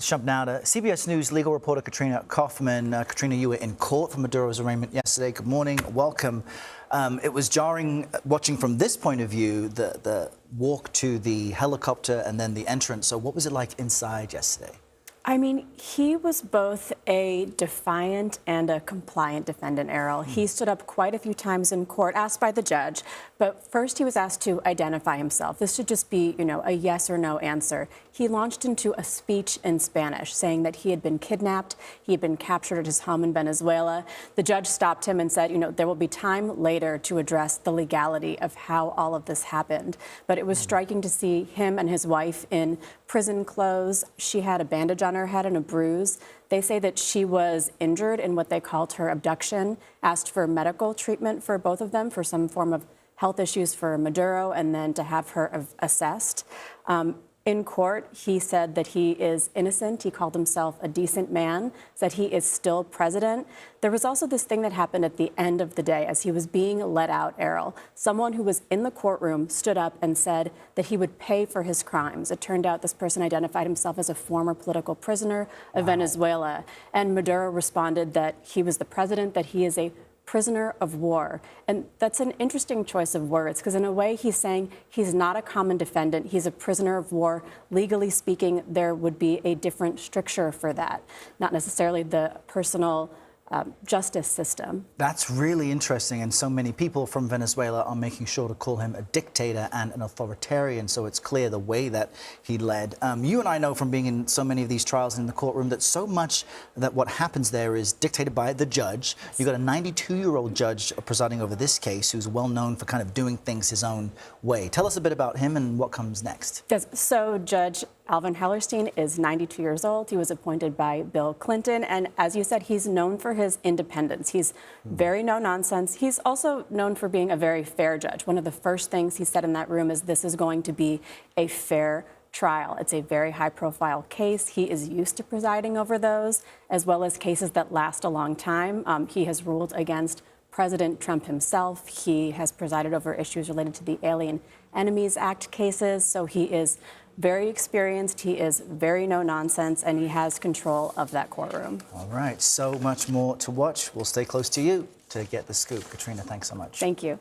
Jump now to CBS News legal reporter Katrina Kaufman. Katrina, you were in court for Maduro's arraignment yesterday. Good morning. Welcome. It was jarring watching from this point of view, the walk to the helicopter and then the entrance. So what was it like inside yesterday? I mean, he was both a defiant and a compliant defendant, Errol. He stood up quite a few times in court, asked by the judge, but first he was asked to identify himself. This should just be, a yes or no answer. He launched into a speech in Spanish, saying that he had been kidnapped, he had been captured at his home in Venezuela. The judge stopped him and said, there will be time later to address the legality of how all of this happened. But it was striking to see him and his wife in prison clothes. She had a bandage on her head and a bruise. They say that she was injured in what they called her abduction, asked for medical treatment for both of them for some form of health issues for Maduro, and then to have her assessed. In court, he said that he is innocent. He called himself a decent man, said he is still president. There was also this thing that happened at the end of the day as he was being let out, Errol. Someone who was in the courtroom stood up and said that he would pay for his crimes. It turned out this person identified himself as a former political prisoner of Venezuela. And Maduro responded that he was the president, that he is a prisoner of war. And that's an interesting choice of words, because in a way he's saying he's not a common defendant, he's a prisoner of war. Legally speaking, there would be a different stricture for that, not necessarily the personal justice system. That's really interesting, and so many people from Venezuela are making sure to call him a dictator and an authoritarian, so it's clear the way that he led. You and I know from being in so many of these trials in the courtroom that so much that what happens there is dictated by the judge. You've got a 92-year-old judge presiding over this case who's well known for kind of doing things his own way. Tell us a bit about him and what comes next. Yes, so Judge Alvin Hellerstein is 92 years old. He was appointed by Bill Clinton, and as you said, he's known for his independence. He's very no-nonsense. He's also known for being a very fair judge. One of the first things he said in that room is this is going to be a fair trial. It's a very high-profile case. He is used to presiding over those, as well as cases that last a long time. He has ruled against President Trump himself. He has presided over issues related to the Alien Enemies Act cases, so he is very experienced, he is very no-nonsense, and he has control of that courtroom. All right, so much more to watch. We'll stay close to you to get the scoop. Katrina, thanks so much. Thank you.